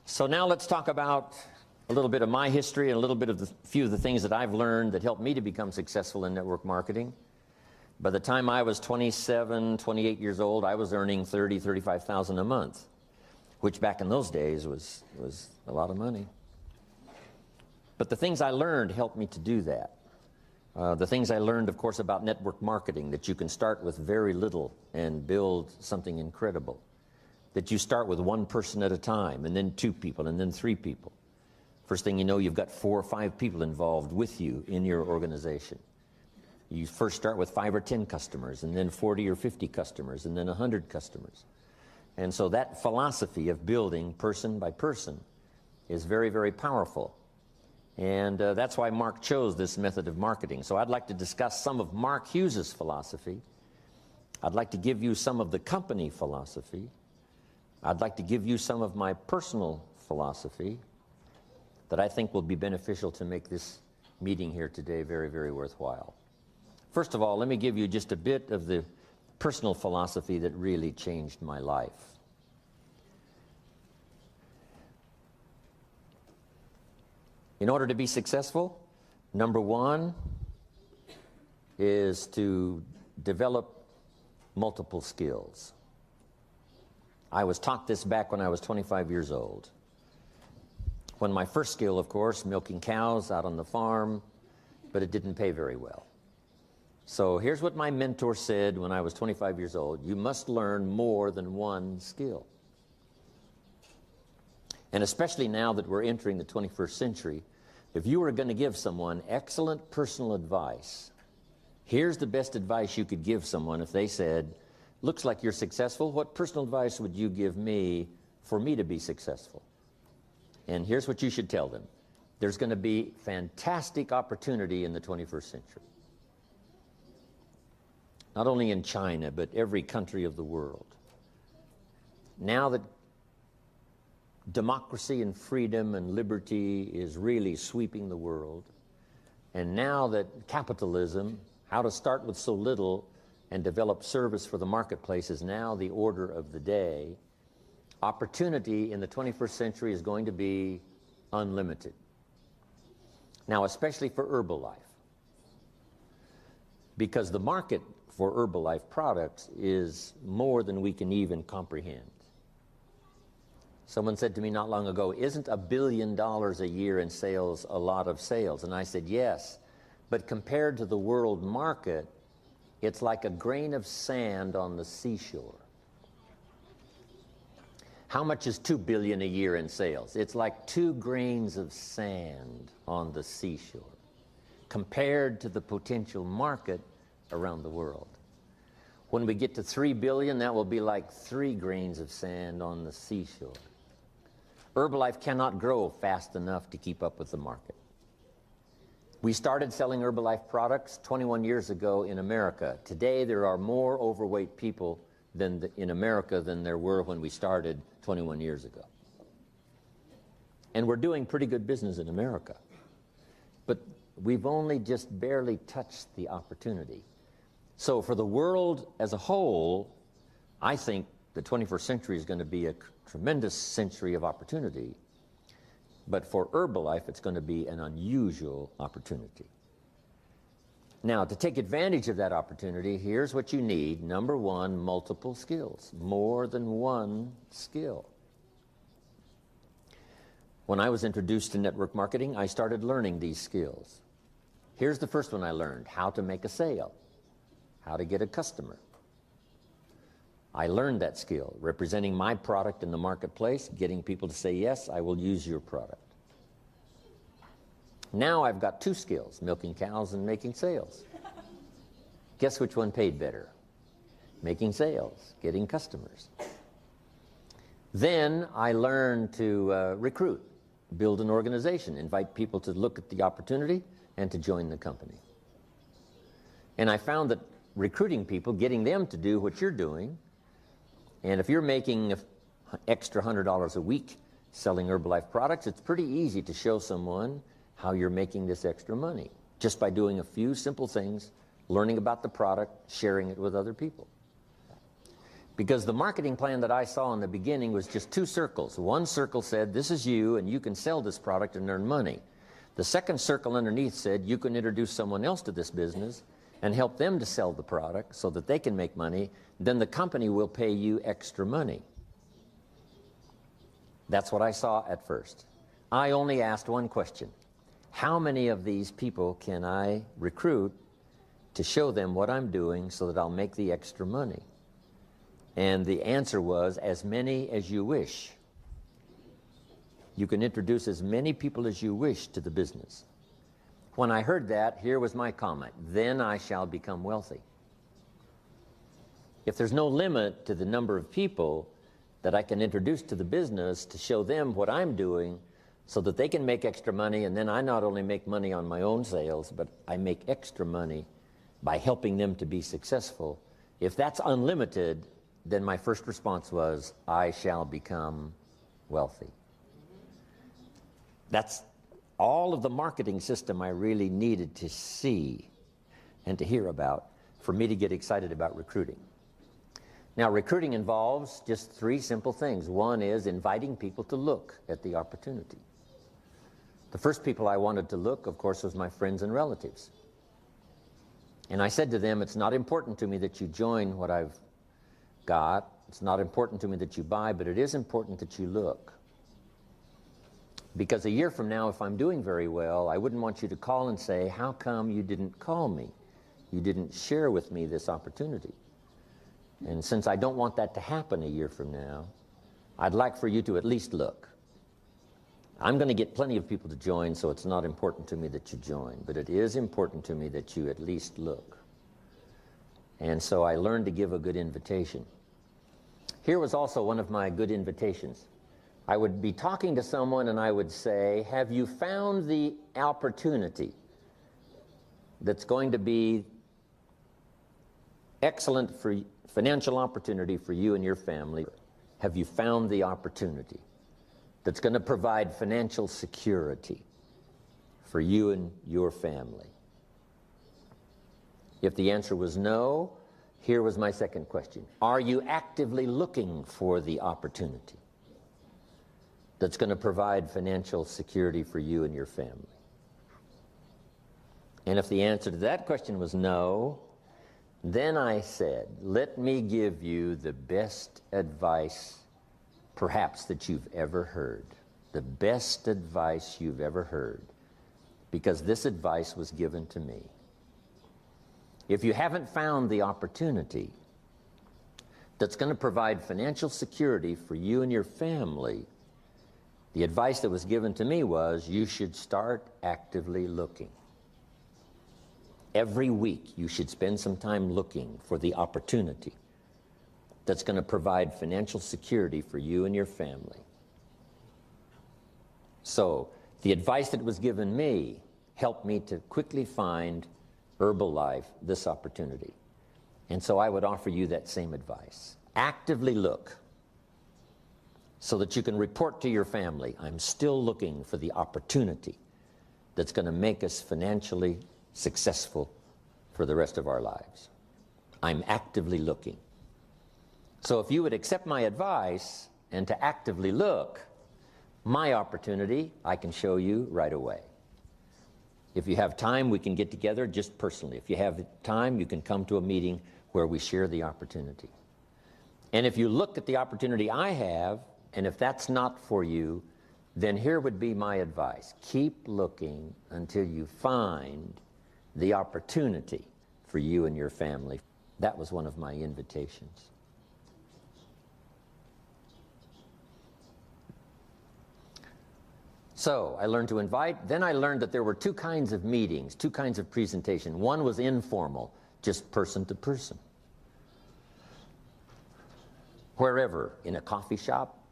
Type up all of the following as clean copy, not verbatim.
So now let's talk about a little bit of my history and a little bit of the few of the things that I've learned that helped me to become successful in network marketing. By the time I was 27, 28 years old, I was earning $30,000, $35,000 a month, which back in those days was a lot of money. But the things I learned helped me to do that. The things I learned, of course, about network marketing, that you can start with very little and build something incredible. That you start with one person at a time, and then 2 people, and then 3 people. First thing you know, you've got 4 or 5 people involved with you in your organization. You first start with 5 or 10 customers, and then 40 or 50 customers, and then 100 customers. And so that philosophy of building person by person is very, very powerful. And that's why Mark chose this method of marketing. So I'd like to discuss some of Mark Hughes's philosophy. I'd like to give you some of the company philosophy. I'd like to give you some of my personal philosophy that I think will be beneficial to make this meeting here today very, very worthwhile. First of all, let me give you just a bit of the personal philosophy that really changed my life. In order to be successful, number 1 is to develop multiple skills. I was taught this back when I was 25 years old. When my first skill, of course, milking cows out on the farm, but it didn't pay very well. So here's what my mentor said when I was 25 years old: you must learn more than one skill. And especially now that we're entering the 21st century, if you were going to give someone excellent personal advice, here's the best advice you could give someone if they said, looks like you're successful, what personal advice would you give me for me to be successful? And here's what you should tell them: there's going to be fantastic opportunity in the 21st century. Not only in China, but every country of the world. Now that democracy and freedom and liberty is really sweeping the world, and now that capitalism, how to start with so little and develop service for the marketplace, is now the order of the day, opportunity in the 21st century is going to be unlimited. Now, especially for Herbalife, because the market for Herbalife products is more than we can even comprehend. Someone said to me not long ago, isn't $1 billion a year in sales a lot of sales? And I said, yes, but compared to the world market, it's like a grain of sand on the seashore. How much is $2 billion a year in sales? It's like 2 grains of sand on the seashore compared to the potential market around the world. When we get to 3 billion, that will be like 3 grains of sand on the seashore. Herbalife cannot grow fast enough to keep up with the market. We started selling Herbalife products 21 years ago in America. Today, there are more overweight people in America than there were when we started 21 years ago. And we're doing pretty good business in America. But we've only just barely touched the opportunity. So for the world as a whole, I think the 21st century is going to be a tremendous century of opportunity. But for Herbalife, it's going to be an unusual opportunity. Now, to take advantage of that opportunity, here's what you need. Number 1, multiple skills. More than one skill. When I was introduced to network marketing, I started learning these skills. Here's the first one I learned: how to make a sale, how to get a customer. I learned that skill, representing my product in the marketplace, getting people to say, yes, I will use your product. Now I've got 2 skills, milking cows and making sales. Guess which one paid better? Making sales, getting customers. Then I learned to recruit, build an organization, invite people to look at the opportunity and to join the company. And I found that recruiting people, getting them to do what you're doing, and if you're making an extra $100 a week selling Herbalife products, it's pretty easy to show someone how you're making this extra money, just by doing a few simple things, learning about the product, sharing it with other people. Because the marketing plan that I saw in the beginning was just two circles. One circle said, this is you, and you can sell this product and earn money. The second circle underneath said, you can introduce someone else to this business and help them to sell the product so that they can make money. Then the company will pay you extra money. That's what I saw at first. I only asked one question. How many of these people can I recruit to show them what I'm doing so that I'll make the extra money? And the answer was, as many as you wish. You can introduce as many people as you wish to the business. When I heard that, here was my comment: then I shall become wealthy. If there's no limit to the number of people that I can introduce to the business to show them what I'm doing so that they can make extra money, and then I not only make money on my own sales, but I make extra money by helping them to be successful. If that's unlimited, then my first response was, I shall become wealthy. That's all of the marketing system I really needed to see and to hear about for me to get excited about recruiting. Now, recruiting involves just three simple things. One is inviting people to look at the opportunity. The first people I wanted to look, of course, was my friends and relatives. And I said to them, it's not important to me that you join what I've got. It's not important to me that you buy, but it is important that you look. Because a year from now, if I'm doing very well, I wouldn't want you to call and say, how come you didn't call me? You didn't share with me this opportunity. And since I don't want that to happen a year from now, I'd like for you to at least look. I'm going to get plenty of people to join, so it's not important to me that you join, but it is important to me that you at least look. And so I learned to give a good invitation. Here was also one of my good invitations. I would be talking to someone and I would say, have you found the opportunity that's going to be excellent for financial opportunity for you and your family? Have you found the opportunity that's going to provide financial security for you and your family? If the answer was no, here was my second question. Are you actively looking for the opportunity that's going to provide financial security for you and your family? And if the answer to that question was no, then I said, let me give you the best advice perhaps that you've ever heard. The best advice you've ever heard. Because this advice was given to me. If you haven't found the opportunity that's going to provide financial security for you and your family, the advice that was given to me was, you should start actively looking. Every week you should spend some time looking for the opportunity that's going to provide financial security for you and your family. So the advice that was given me helped me to quickly find Herbalife this opportunity. And so I would offer you that same advice. Actively look so that you can report to your family, I'm still looking for the opportunity that's going to make us financially successful for the rest of our lives. I'm actively looking. So if you would accept my advice and to actively look, my opportunity I can show you right away. If you have time, we can get together just personally. If you have time, you can come to a meeting where we share the opportunity. And if you look at the opportunity I have, and if that's not for you, then here would be my advice. Keep looking until you find the opportunity for you and your family. That was one of my invitations. So I learned to invite. Then I learned that there were two kinds of meetings, two kinds of presentation. One was informal, just person to person. Wherever, in a coffee shop,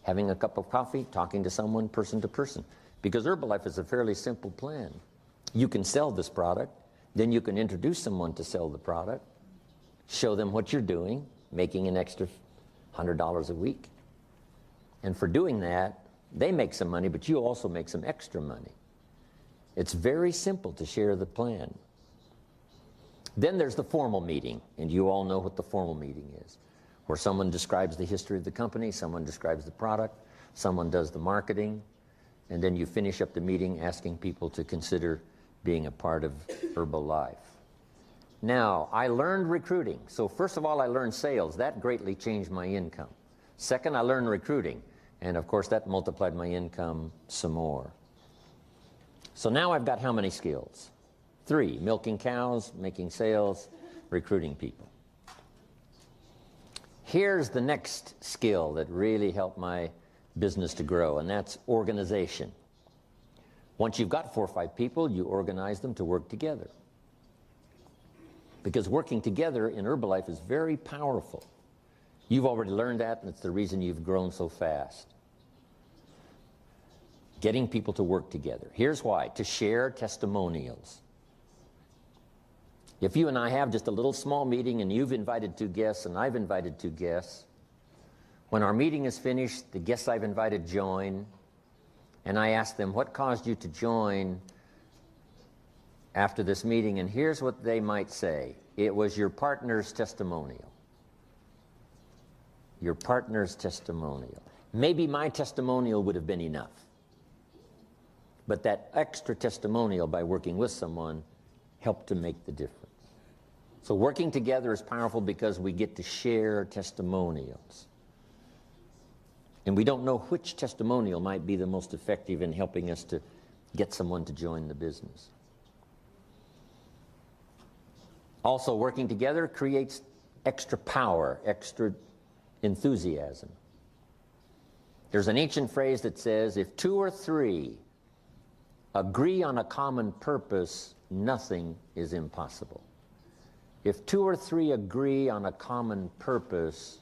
having a cup of coffee, talking to someone person to person. Because Herbalife is a fairly simple plan. You can sell this product, then you can introduce someone to sell the product, show them what you're doing, making an extra $100 a week. And for doing that, they make some money, but you also make some extra money. It's very simple to share the plan. Then there's the formal meeting, and you all know what the formal meeting is, where someone describes the history of the company, someone describes the product, someone does the marketing, and then you finish up the meeting asking people to consider being a part of Herbalife. Now, I learned recruiting. So first of all, I learned sales. That greatly changed my income. Second, I learned recruiting. And of course, that multiplied my income some more. So now I've got how many skills? 3, milking cows, making sales, recruiting people. Here's the next skill that really helped my business to grow, and that's organization. Once you've got 4 or 5 people, you organize them to work together. Because working together in Herbalife is very powerful. You've already learned that, and it's the reason you've grown so fast. Getting people to work together. Here's why: to share testimonials. If you and I have just a little small meeting and you've invited 2 guests and I've invited 2 guests, when our meeting is finished, the guests I've invited join, and I ask them, what caused you to join after this meeting? And here's what they might say: it was your partner's testimonial. Your partner's testimonial. Maybe my testimonial would have been enough. But that extra testimonial by working with someone helped to make the difference. So working together is powerful because we get to share testimonials. And we don't know which testimonial might be the most effective in helping us to get someone to join the business. Also, working together creates extra power, extra enthusiasm. There's an ancient phrase that says, if 2 or 3 agree on a common purpose, nothing is impossible. If 2 or 3 agree on a common purpose,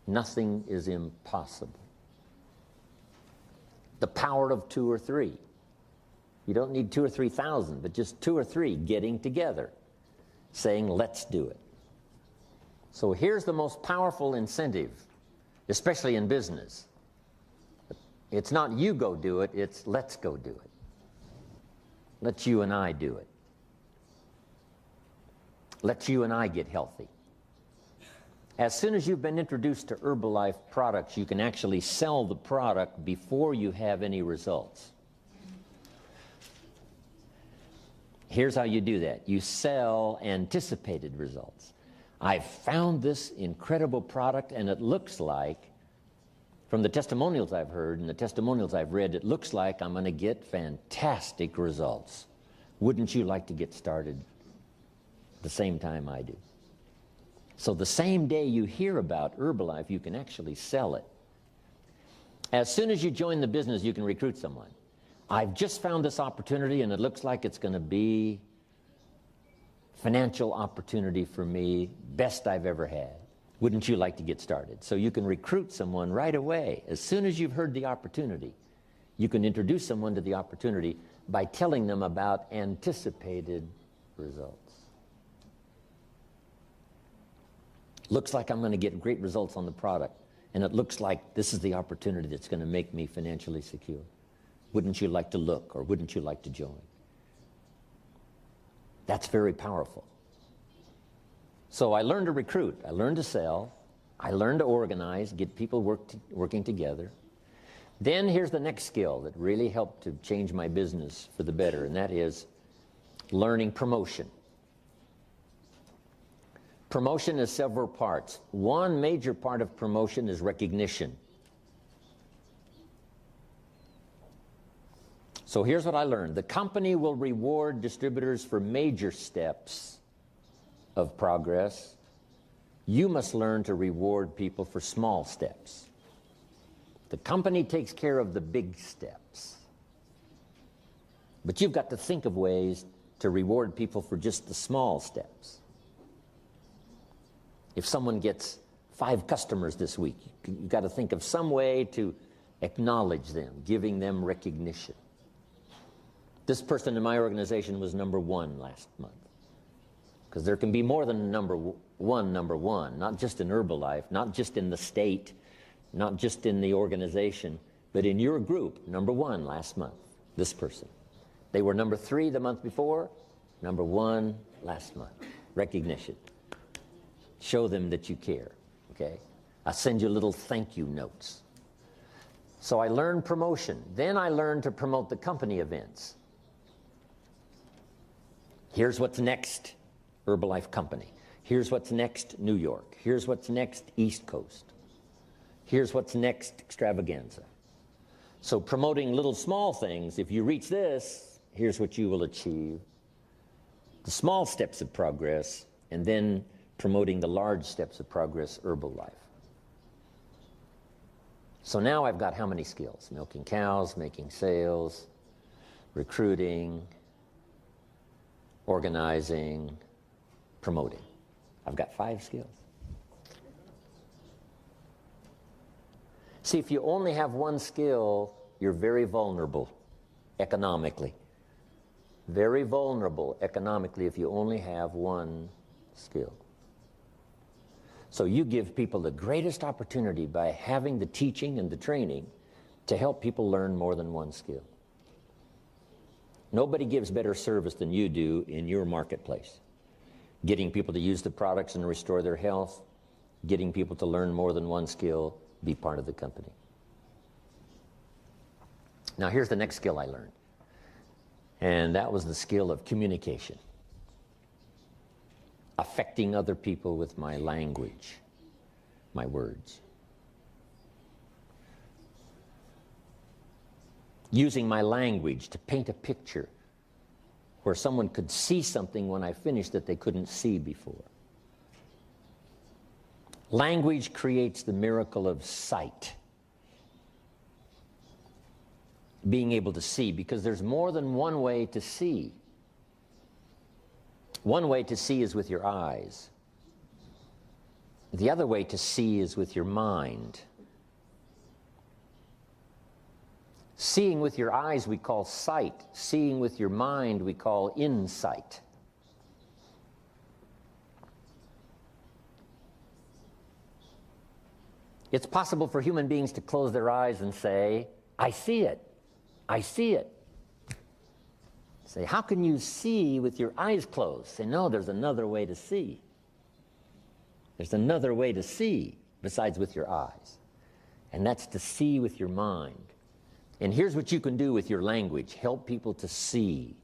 nothing is impossible. The power of 2 or 3. You don't need 2 or 3,000, but just 2 or 3 getting together, saying, let's do it. So here's the most powerful incentive, especially in business. It's not you go do it, it's let's go do it. Let's you and I do it. Let's you and I get healthy. As soon as you've been introduced to Herbalife products, you can actually sell the product before you have any results. Here's how you do that. You sell anticipated results. I've found this incredible product, and it looks like, from the testimonials I've heard and the testimonials I've read, it looks like I'm going to get fantastic results. Wouldn't you like to get started the same time I do? So the same day you hear about Herbalife, you can actually sell it. As soon as you join the business, you can recruit someone. I've just found this opportunity, and it looks like it's going to be financial opportunity for me, best I've ever had. Wouldn't you like to get started? So you can recruit someone right away. As soon as you've heard the opportunity, you can introduce someone to the opportunity by telling them about anticipated results. Looks like I'm going to get great results on the product, and it looks like this is the opportunity that's going to make me financially secure. Wouldn't you like to look, or wouldn't you like to join? That's very powerful. So I learned to recruit, I learned to sell, I learned to organize, get people working together. Then here's the next skill that really helped to change my business for the better, and that is learning promotion. Promotion is several parts. One major part of promotion is recognition. So here's what I learned. The company will reward distributors for major steps of progress. You must learn to reward people for small steps. The company takes care of the big steps. But you've got to think of ways to reward people for just the small steps. If someone gets 5 customers this week, you've got to think of some way to acknowledge them, giving them recognition. This person in my organization was number 1 last month. Because there can be more than number one, not just in Herbalife, not just in the state, not just in the organization, but in your group, number 1 last month, this person. They were number 3 the month before, number 1 last month. Recognition. Show them that you care, okay? I send you little thank you notes. So I learned promotion. Then I learned to promote the company events. Here's what's next, Herbalife Company. Here's what's next, New York. Here's what's next, East Coast. Here's what's next, extravaganza. So promoting little small things, if you reach this, here's what you will achieve. The small steps of progress, and then promoting the large steps of progress, Herbalife. So now I've got how many skills? Milking cows, making sales, recruiting, organizing, promoting. I've got 5 skills. See, if you only have one skill, you're very vulnerable economically. Very vulnerable economically if you only have one skill. So you give people the greatest opportunity by having the teaching and the training to help people learn more than one skill. Nobody gives better service than you do in your marketplace. Getting people to use the products and restore their health, getting people to learn more than one skill, be part of the company. Now here's the next skill I learned, and that was the skill of communication. Affecting other people with my language, my words. Using my language to paint a picture where someone could see something when I finished that they couldn't see before. Language creates the miracle of sight. Being able to see, because there's more than one way to see. One way to see is with your eyes. The other way to see is with your mind. Seeing with your eyes we call sight. Seeing with your mind we call insight. It's possible for human beings to close their eyes and say, I see it. I see it. Say, how can you see with your eyes closed? Say, no, there's another way to see. There's another way to see besides with your eyes. And that's to see with your mind. And here's what you can do with your language. Help people to see.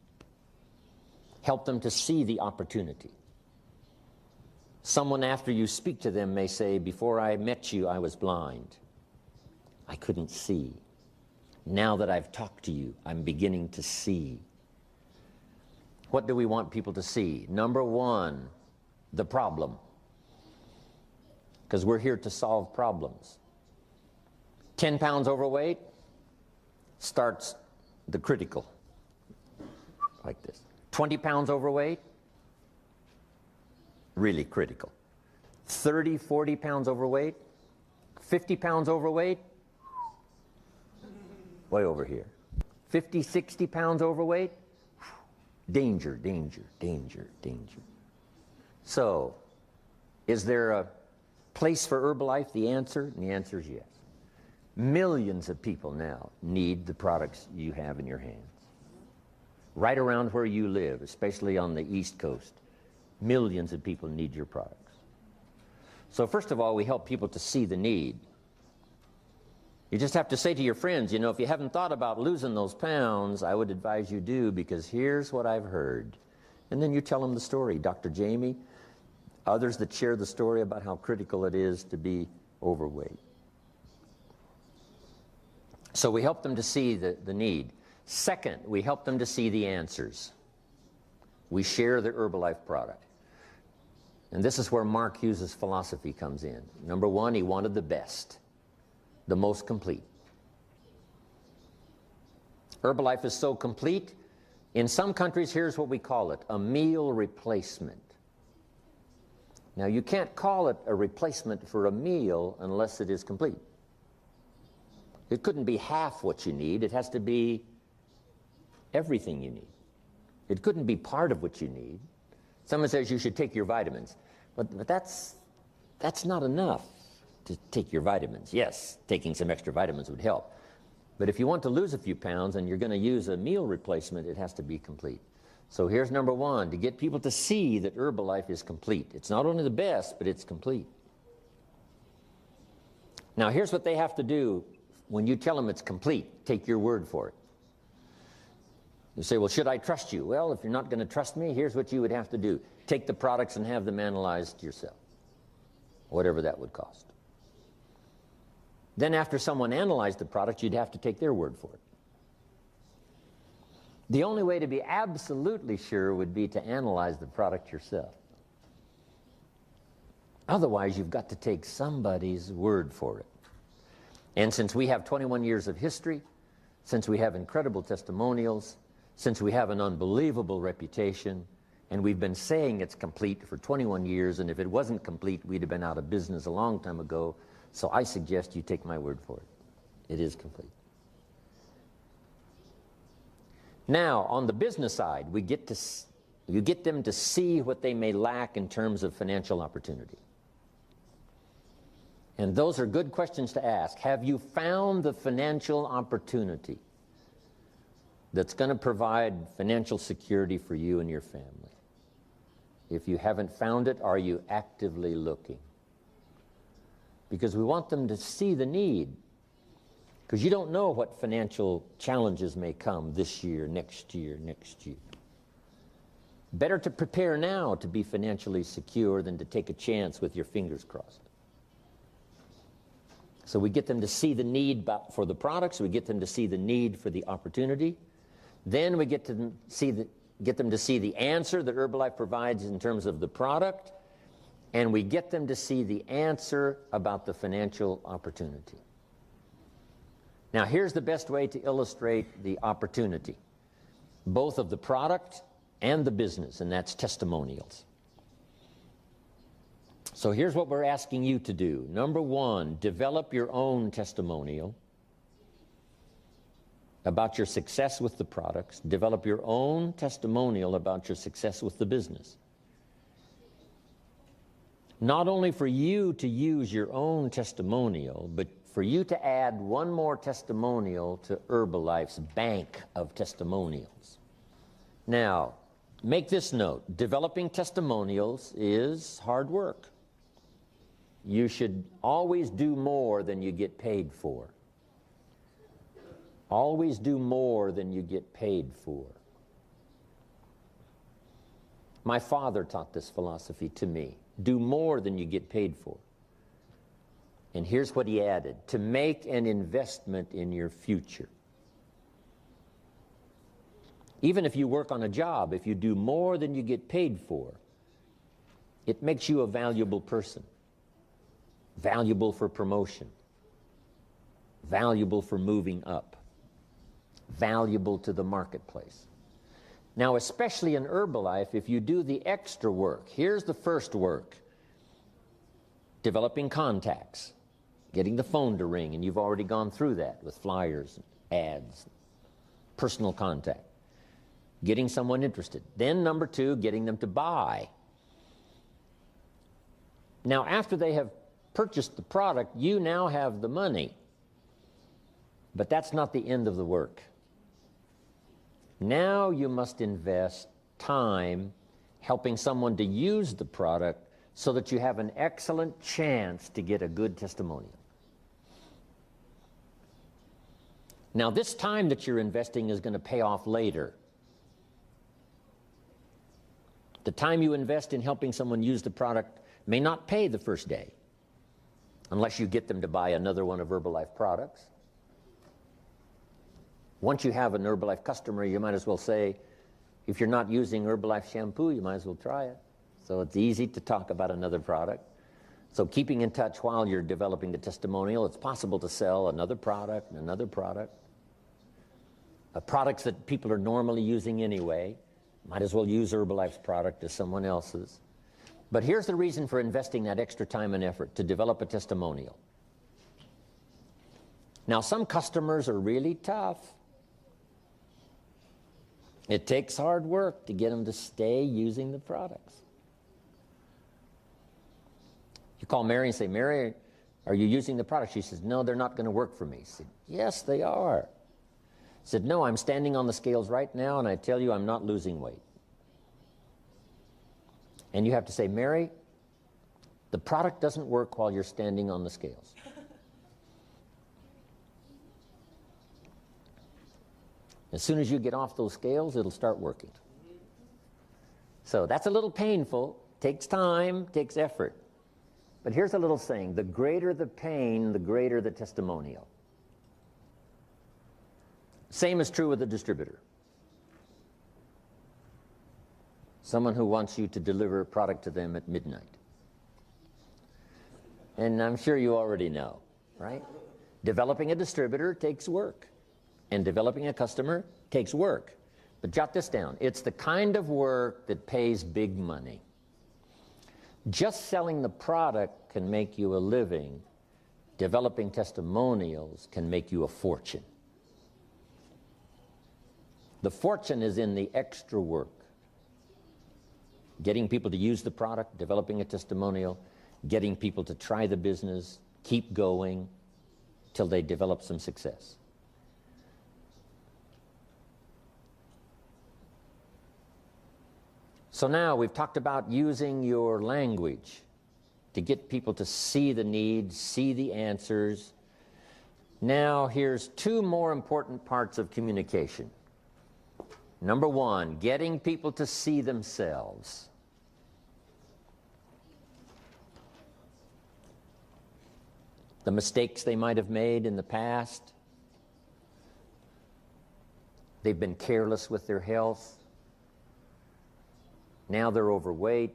Help them to see the opportunity. Someone after you speak to them may say, before I met you, I was blind. I couldn't see. Now that I've talked to you, I'm beginning to see. What do we want people to see? Number one, the problem. Because we're here to solve problems. 10 pounds overweight starts the critical, like this. 20 pounds overweight, really critical. 30, 40 pounds overweight, 50 pounds overweight, way over here. 50, 60 pounds overweight, danger, danger, danger, danger. So, is there a place for Herbalife? The answer is yes. Millions of people now need the products you have in your hands. Right around where you live, especially on the East Coast, millions of people need your products. So first of all, we help people to see the need. You just have to say to your friends, you know, if you haven't thought about losing those pounds, I would advise you do, because here's what I've heard. And then you tell them the story. Dr. Jamie, others that share the story about how critical it is to be overweight. So we help them to see the need. Second, we help them to see the answers. We share the Herbalife product. And this is where Mark Hughes' philosophy comes in. Number one, he wanted the best, the most complete. Herbalife is so complete, in some countries, here's what we call it, a meal replacement. Now, you can't call it a replacement for a meal unless it is complete. It couldn't be half what you need. It has to be everything you need. It couldn't be part of what you need. Someone says you should take your vitamins, but that's not enough to take your vitamins. Yes, taking some extra vitamins would help. But if you want to lose a few pounds and you're going to use a meal replacement, it has to be complete. So here's number one, to get people to see that Herbalife is complete. It's not only the best, but it's complete. Now, here's what they have to do when you tell them it's complete. Take your word for it. You say, well, should I trust you? Well, if you're not going to trust me, here's what you would have to do. Take the products and have them analyzed yourself, whatever that would cost. Then after someone analyzed the product, you'd have to take their word for it. The only way to be absolutely sure would be to analyze the product yourself. Otherwise, you've got to take somebody's word for it. And since we have 21 years of history, since we have incredible testimonials, since we have an unbelievable reputation, and we've been saying it's complete for 21 years, and if it wasn't complete, we'd have been out of business a long time ago, so I suggest you take my word for it. It is complete. Now, on the business side, you get them to see what they may lack in terms of financial opportunity. And those are good questions to ask. Have you found the financial opportunity that's going to provide financial security for you and your family? If you haven't found it, are you actively looking? Because we want them to see the need. Because you don't know what financial challenges may come this year, next year, next year. Better to prepare now to be financially secure than to take a chance with your fingers crossed. So we get them to see the need for the products, we get them to see the need for the opportunity. Then we get them to see the answer that Herbalife provides in terms of the product, and we get them to see the answer about the financial opportunity. Now, here's the best way to illustrate the opportunity, both of the product and the business, and that's testimonials. So here's what we're asking you to do. Number one, develop your own testimonial about your success with the products. Develop your own testimonial about your success with the business. Not only for you to use your own testimonial, but for you to add one more testimonial to Herbalife's bank of testimonials. Now, make this note. Developing testimonials is hard work. You should always do more than you get paid for. Always do more than you get paid for. My father taught this philosophy to me. Do more than you get paid for. And here's what he added: to make an investment in your future. Even if you work on a job, if you do more than you get paid for, it makes you a valuable person. Valuable for promotion. Valuable for moving up. Valuable to the marketplace. Now, especially in Herbalife, if you do the extra work, here's the first work. Developing contacts. Getting the phone to ring, and you've already gone through that with flyers, ads, personal contact. Getting someone interested. Then number two, getting them to buy. Now, after they have purchased the product, you now have the money. But that's not the end of the work. Now you must invest time helping someone to use the product so that you have an excellent chance to get a good testimonial. Now, this time that you're investing is going to pay off later. The time you invest in helping someone use the product may not pay the first day, unless you get them to buy another one of Herbalife products. Once you have an Herbalife customer, you might as well say, if you're not using Herbalife shampoo, you might as well try it. So it's easy to talk about another product. So keeping in touch while you're developing the testimonial, it's possible to sell another product and another product. Products that people are normally using anyway. Might as well use Herbalife's product as someone else's. But here's the reason for investing that extra time and effort: to develop a testimonial. Now, some customers are really tough. It takes hard work to get them to stay using the products. You call Mary and say, Mary, are you using the product? She says, no, they're not going to work for me. He said, yes, they are. He said, no, I'm standing on the scales right now, and I tell you I'm not losing weight. And you have to say, Mary, the product doesn't work while you're standing on the scales. As soon as you get off those scales, it'll start working. So that's a little painful, takes time, takes effort. But here's a little saying: the greater the pain, the greater the testimonial. Same is true with a distributor. Someone who wants you to deliver a product to them at midnight. And I'm sure you already know, right? Developing a distributor takes work, and developing a customer takes work. But jot this down: it's the kind of work that pays big money. Just selling the product can make you a living. Developing testimonials can make you a fortune. The fortune is in the extra work. Getting people to use the product, developing a testimonial, getting people to try the business, keep going till they develop some success. So now we've talked about using your language to get people to see the needs, see the answers. Now here's two more important parts of communication. Number one, getting people to see themselves. The mistakes they might have made in the past. They've been careless with their health. Now they're overweight.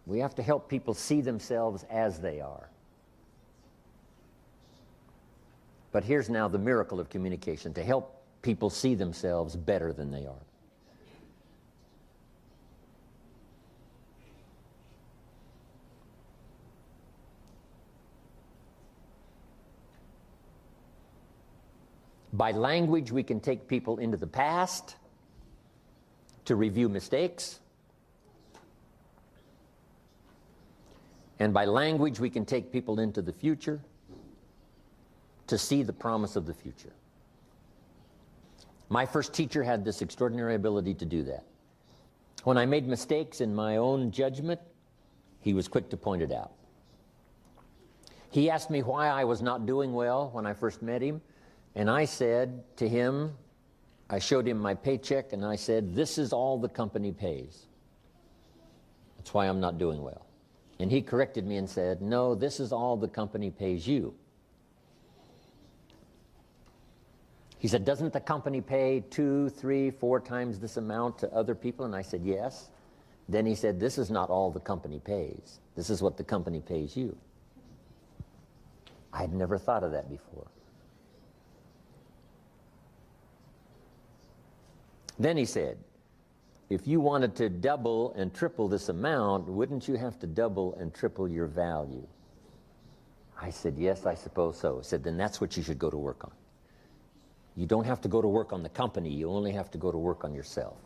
We have to help people see themselves as they are. But here's now the miracle of communication: to help people see themselves better than they are. By language, we can take people into the past to review mistakes. And by language, we can take people into the future to see the promise of the future. My first teacher had this extraordinary ability to do that. When I made mistakes in my own judgment, he was quick to point it out. He asked me why I was not doing well when I first met him, and I said to him, I showed him my paycheck, and I said, "This is all the company pays. That's why I'm not doing well." And he corrected me and said, "No, this is all the company pays you." He said, "Doesn't the company pay 2, 3, 4 times this amount to other people?" And I said, "Yes." Then he said, "This is not all the company pays. This is what the company pays you." I had never thought of that before. Then he said, "If you wanted to double and triple this amount, wouldn't you have to double and triple your value?" I said, "Yes, I suppose so." He said, "Then that's what you should go to work on. You don't have to go to work on the company, you only have to go to work on yourself."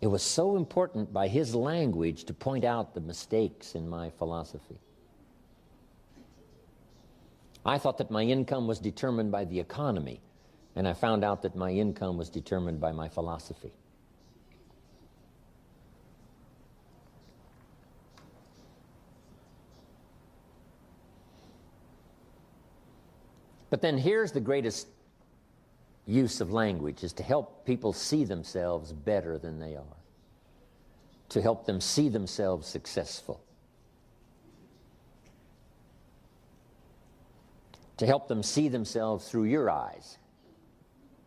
It was so important by his language to point out the mistakes in my philosophy. I thought that my income was determined by the economy, and I found out that my income was determined by my philosophy. But then here's the greatest use of language, is to help people see themselves better than they are, to help them see themselves successful, to help them see themselves through your eyes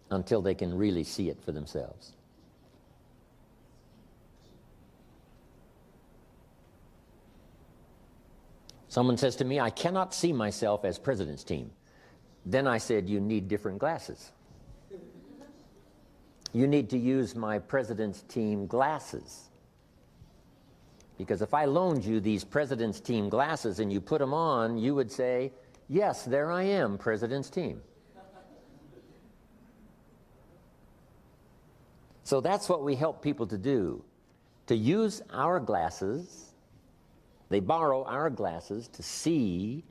until they can really see it for themselves. Someone says to me, "I cannot see myself as president's team." Then I said, "You need different glasses. You need to use my president's team glasses. Because if I loaned you these president's team glasses and you put them on, you would say, 'Yes, there I am, president's team.'" So that's what we help people to do, to use our glasses. They borrow our glasses to see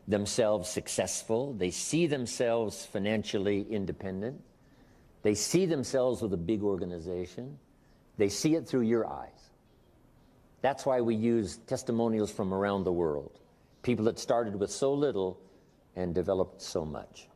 themselves successful. They see themselves financially independent. They see themselves with a big organization. They see it through your eyes. That's why we use testimonials from around the world. People that started with so little and developed so much.